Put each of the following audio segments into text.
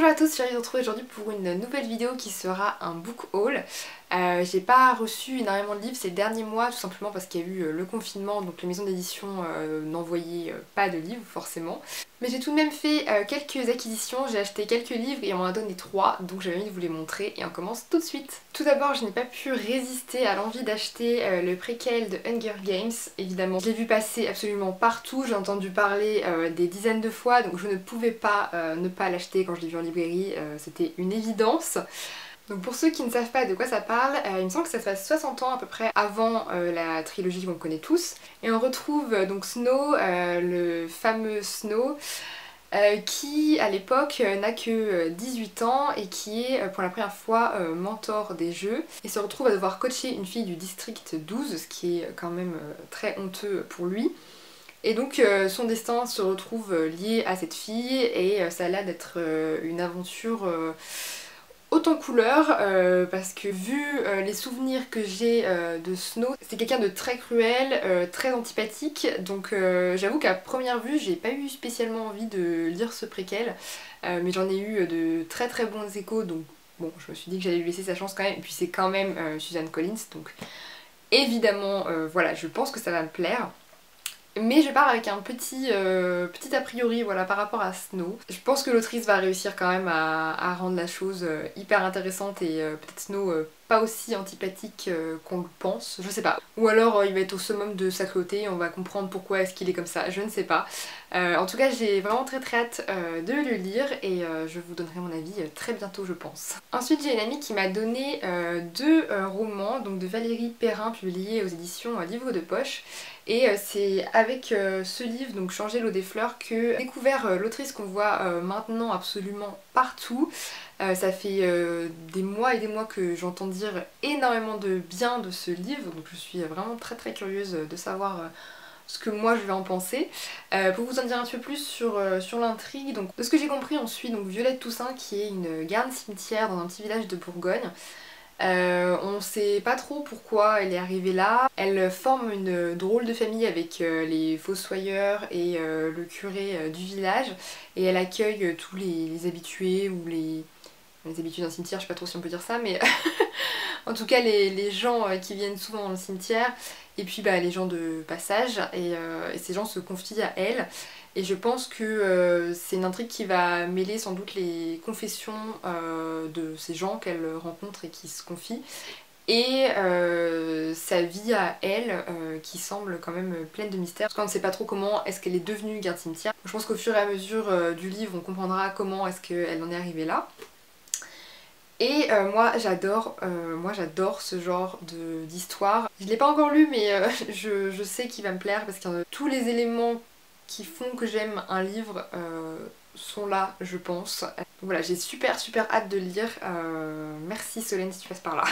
Bonjour à tous, je suis ravie de vous retrouver aujourd'hui pour une nouvelle vidéo qui sera un book haul. J'ai pas reçu énormément de livres ces derniers mois, tout simplement parce qu'il y a eu le confinement, donc les maisons d'édition n'envoyaient pas de livres forcément. Mais j'ai tout de même fait quelques acquisitions, j'ai acheté quelques livres et on m'en a donné 3, donc j'avais envie de vous les montrer et on commence tout de suite. Tout d'abord, je n'ai pas pu résister à l'envie d'acheter le préquel de Hunger Games, évidemment. Je l'ai vu passer absolument partout, j'ai entendu parler des dizaines de fois, donc je ne pouvais pas ne pas l'acheter quand je l'ai vu en librairie, c'était une évidence. Donc pour ceux qui ne savent pas de quoi ça parle, il me semble que ça se passe 60 ans à peu près avant la trilogie qu'on connaît tous. Et on retrouve donc Snow, le fameux Snow, qui à l'époque n'a que 18 ans et qui est pour la première fois mentor des jeux et se retrouve à devoir coacher une fille du district 12, ce qui est quand même très honteux pour lui. Et donc son destin se retrouve lié à cette fille et ça a l'air d'être une aventure haute en couleurs parce que vu les souvenirs que j'ai de Snow, c'est quelqu'un de très cruel, très antipathique, donc j'avoue qu'à première vue j'ai pas eu spécialement envie de lire ce préquel, mais j'en ai eu de très très bons échos, donc bon, je me suis dit que j'allais lui laisser sa chance quand même, et puis c'est quand même Suzanne Collins, donc évidemment voilà, je pense que ça va me plaire. Mais je pars avec un petit a priori voilà, par rapport à Snow. Je pense que l'autrice va réussir quand même à rendre la chose hyper intéressante et peut-être Snow pas aussi antipathique qu'on le pense, je sais pas. Ou alors il va être au summum de sa cruauté et on va comprendre pourquoi est-ce qu'il est comme ça, je ne sais pas. En tout cas j'ai vraiment très hâte de le lire et je vous donnerai mon avis très bientôt je pense. Ensuite j'ai une amie qui m'a donné deux romans donc de Valérie Perrin publiés aux éditions Livre de Poche. Et c'est avec ce livre, donc Changer l'eau des fleurs, que j'ai découvert l'autrice qu'on voit maintenant absolument partout. Ça fait des mois et des mois que j'entends dire énormément de bien de ce livre, donc je suis vraiment très curieuse de savoir ce que moi je vais en penser. Pour vous en dire un petit peu plus sur l'intrigue, donc de ce que j'ai compris, on suit donc Violette Toussaint qui est une garde cimetière dans un petit village de Bourgogne. On sait pas trop pourquoi elle est arrivée là. Elle forme une drôle de famille avec les fossoyeurs et le curé du village et elle accueille tous les habitués ou les habitués d'un cimetière, je sais pas trop si on peut dire ça, mais en tout cas les gens qui viennent souvent dans le cimetière et puis bah, les gens de passage et ces gens se confient à elle. Et je pense que c'est une intrigue qui va mêler sans doute les confessions de ces gens qu'elle rencontre et qui se confient et sa vie à elle qui semble quand même pleine de mystères. Parce qu'on ne sait pas trop comment est-ce qu'elle est devenue garde cimetière. Je pense qu'au fur et à mesure du livre on comprendra comment est-ce qu'elle en est arrivée là. Et moi j'adore ce genre d'histoire. Je l'ai pas encore lu mais je sais qu'il va me plaire parce que tous les éléments qui font que j'aime un livre sont là je pense. Donc voilà, j'ai super hâte de le lire. Merci Solène si tu passes par là.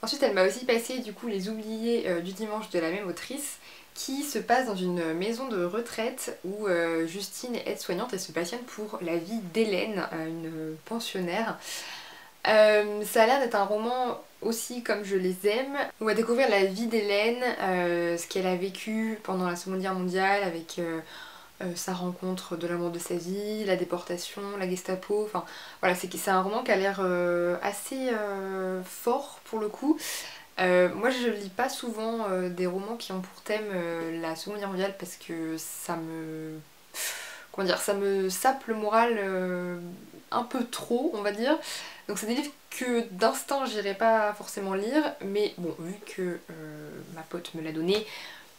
Ensuite elle m'a aussi passé du coup Les Oubliés du dimanche de la même autrice qui se passe dans une maison de retraite où Justine est aide-soignante et se passionne pour la vie d'Hélène, une pensionnaire. Ça a l'air d'être un roman aussi comme je les aime. On va découvrir la vie d'Hélène, ce qu'elle a vécu pendant la Seconde Guerre mondiale avec sa rencontre de l'amour de sa vie, la déportation, la Gestapo, enfin voilà, c'est un roman qui a l'air assez fort pour le coup. Moi je lis pas souvent des romans qui ont pour thème la Seconde Guerre mondiale parce que ça me... comment dire, ça me sape le moral un peu trop on va dire. Donc c'est des livres que d'instinct j'irai pas forcément lire, mais bon, vu que ma pote me l'a donné,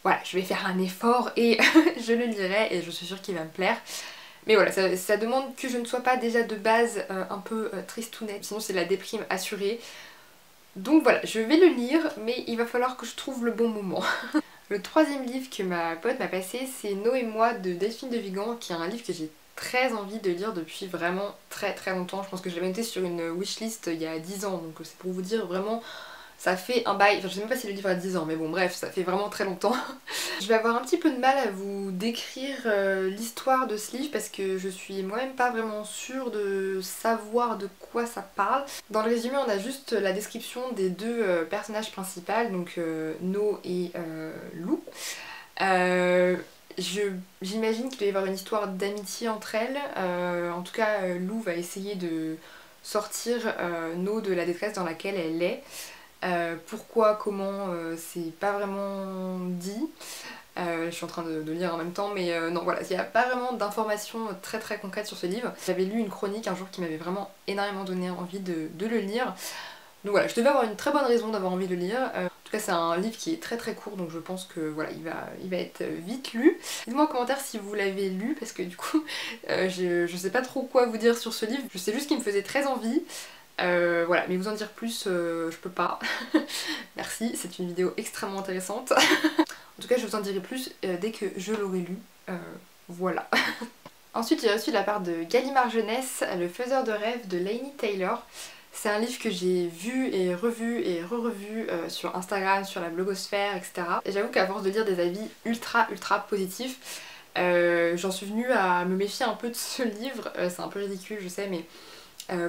voilà, je vais faire un effort et je le lirai et je suis sûre qu'il va me plaire. Mais voilà, ça demande que je ne sois pas déjà de base un peu tristounette, sinon c'est la déprime assurée. Donc voilà, je vais le lire, mais il va falloir que je trouve le bon moment. Le troisième livre que ma pote m'a passé, c'est No et moi de Delphine de Vigan, qui est un livre que j'ai très envie de lire depuis vraiment très longtemps. Je pense que je l'avais noté sur une wishlist il y a 10 ans, donc c'est pour vous dire vraiment, ça fait un bail, enfin je sais même pas si le livre a 10 ans, mais bon bref, ça fait vraiment très longtemps. Je vais avoir un petit peu de mal à vous décrire l'histoire de ce livre parce que je suis moi-même pas vraiment sûre de savoir de quoi ça parle. Dans le résumé on a juste la description des deux personnages principaux, donc No et Lou. J'imagine qu'il va y avoir une histoire d'amitié entre elles. En tout cas, Lou va essayer de sortir No de la détresse dans laquelle elle est. Pourquoi, comment, c'est pas vraiment dit. Je suis en train de lire en même temps, mais non voilà, il n'y a pas vraiment d'informations très très concrètes sur ce livre. J'avais lu une chronique un jour qui m'avait vraiment énormément donné envie de le lire. Donc voilà, je devais avoir une très bonne raison d'avoir envie de le lire. En tout cas c'est un livre qui est très très court, donc je pense que voilà, il va être vite lu. Dites-moi en commentaire si vous l'avez lu, parce que du coup je sais pas trop quoi vous dire sur ce livre. Je sais juste qu'il me faisait très envie. Voilà, mais vous en dire plus, je peux pas. Merci, c'est une vidéo extrêmement intéressante. En tout cas, je vous en dirai plus dès que je l'aurai lu. Voilà. Ensuite, j'ai reçu de la part de Gallimard Jeunesse Le Faiseur de rêves de Laini Taylor. C'est un livre que j'ai vu et re-revu sur Instagram, sur la blogosphère, etc. Et j'avoue qu'à force de lire des avis ultra positifs, j'en suis venue à me méfier un peu de ce livre. C'est un peu ridicule, je sais, mais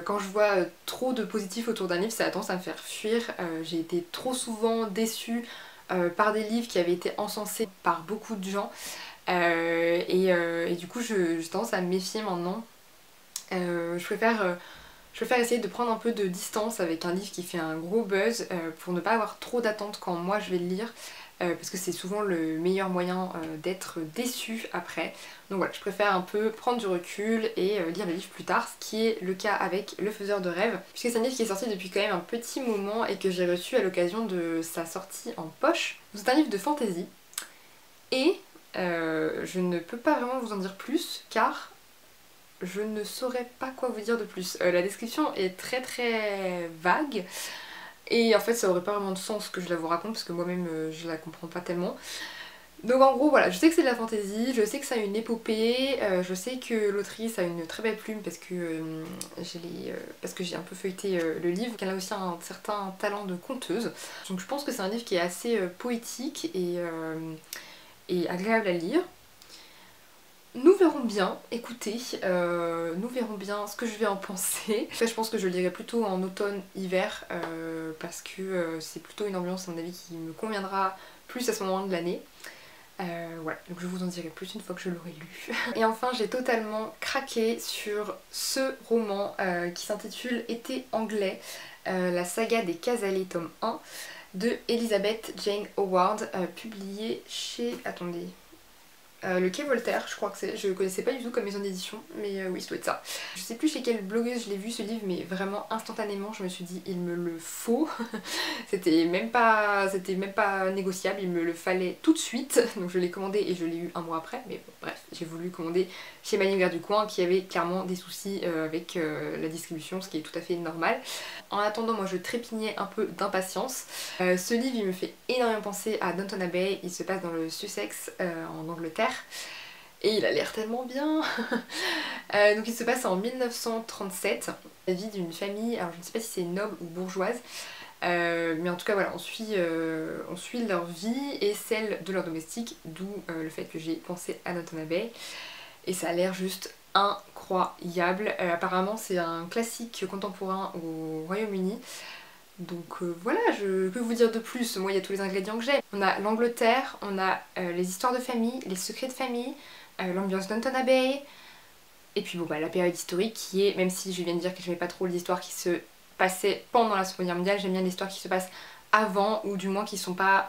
quand je vois trop de positifs autour d'un livre, ça a tendance à me faire fuir. J'ai été trop souvent déçue par des livres qui avaient été encensés par beaucoup de gens. Et du coup, j'ai tendance à me méfier maintenant. Je préfère essayer de prendre un peu de distance avec un livre qui fait un gros buzz pour ne pas avoir trop d'attentes quand moi je vais le lire. Parce que c'est souvent le meilleur moyen d'être déçu après. Donc voilà, je préfère un peu prendre du recul et lire le livre plus tard, ce qui est le cas avec Le Faiseur de rêves, puisque c'est un livre qui est sorti depuis quand même un petit moment et que j'ai reçu à l'occasion de sa sortie en poche. C'est un livre de fantasy et je ne peux pas vraiment vous en dire plus car je ne saurais pas quoi vous dire de plus. La description est très vague. Et en fait ça aurait pas vraiment de sens que je la vous raconte parce que moi-même je la comprends pas tellement. Donc en gros voilà, je sais que c'est de la fantaisie, je sais que ça a une épopée, je sais que l'autrice a une très belle plume parce que j'ai un peu feuilleté le livre, qu'elle a aussi un certain talent de conteuse. Donc je pense que c'est un livre qui est assez poétique et agréable à lire. Nous verrons bien, écoutez, nous verrons bien ce que je vais en penser. Je pense que je le lirai plutôt en automne-hiver parce que c'est plutôt une ambiance à mon avis qui me conviendra plus à ce moment de l'année. Voilà, donc je vous en dirai plus une fois que je l'aurai lu. Et enfin j'ai totalement craqué sur ce roman qui s'intitule Été anglais, la saga des Casalets tome 1 de Elizabeth Jane Howard, publié chez... attendez... le Quai Voltaire, je crois que c'est. Je connaissais pas du tout comme maison d'édition, mais oui, ça doit être ça. Je sais plus chez quelle blogueuse je l'ai vu ce livre, mais vraiment instantanément, je me suis dit, il me le faut. C'était même pas négociable, il me le fallait tout de suite. Donc je l'ai commandé et je l'ai eu un mois après, mais bon, bref, j'ai voulu commander chez Manivert du coin qui avait clairement des soucis avec la distribution, ce qui est tout à fait normal. En attendant, moi je trépignais un peu d'impatience. Ce livre, il me fait énormément penser à Downton Abbey. Il se passe dans le Sussex, en Angleterre. Et il a l'air tellement bien. Donc il se passe en 1937. La vie d'une famille, alors je ne sais pas si c'est noble ou bourgeoise, mais en tout cas voilà, on suit leur vie et celle de leurs domestiques, d'où le fait que j'ai pensé à Downton Abbey. Et ça a l'air juste incroyable. Apparemment c'est un classique contemporain au Royaume-Uni. Donc voilà, que vous dire de plus? Moi il y a tous les ingrédients que j'ai. On a l'Angleterre, on a les histoires de famille, les secrets de famille, l'ambiance Downton Abbey, et puis bon bah la période historique qui est, même si je viens de dire que j'aimais pas trop les histoires qui se passaient pendant la Seconde Guerre mondiale, j'aime bien les histoires qui se passent avant, ou du moins qui sont pas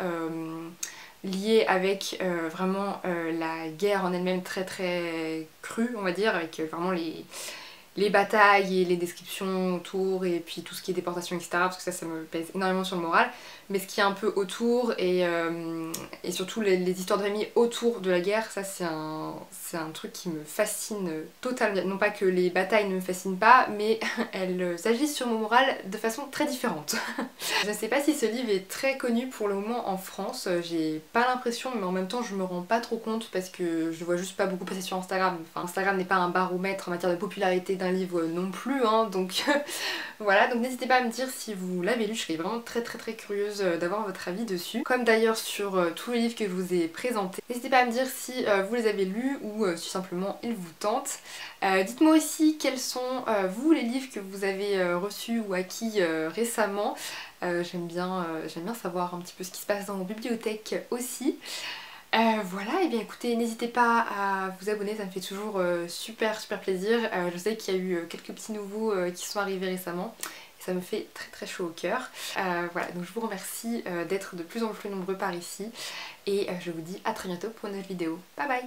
liées avec vraiment la guerre en elle-même très crue on va dire, avec vraiment les batailles et les descriptions autour et puis tout ce qui est déportation etc, parce que ça me pèse énormément sur le moral, mais ce qui est un peu autour et surtout les histoires de famille autour de la guerre, ça c'est un truc qui me fascine totalement. Non pas que les batailles ne me fascinent pas, mais elles agissent sur mon moral de façon très différente. Je ne sais pas si ce livre est très connu pour le moment en France, j'ai pas l'impression, mais en même temps je me rends pas trop compte parce que je vois juste pas beaucoup passer sur Instagram. Enfin, Instagram n'est pas un baromètre en matière de popularité d'un livre non plus, hein, donc voilà, donc n'hésitez pas à me dire si vous l'avez lu, je serais vraiment très curieuse d'avoir votre avis dessus. Comme d'ailleurs sur tous les livres que je vous ai présentés. N'hésitez pas à me dire si vous les avez lus ou si simplement ils vous tentent. Dites-moi aussi quels sont vous les livres que vous avez reçus ou acquis récemment. J'aime bien savoir un petit peu ce qui se passe dans vos bibliothèques aussi. Voilà, et bien écoutez, n'hésitez pas à vous abonner, ça me fait toujours super plaisir. Je sais qu'il y a eu quelques petits nouveaux qui sont arrivés récemment. Et ça me fait très chaud au cœur. Voilà, donc je vous remercie d'être de plus en plus nombreux par ici. Et je vous dis à très bientôt pour une nouvelle vidéo. Bye bye!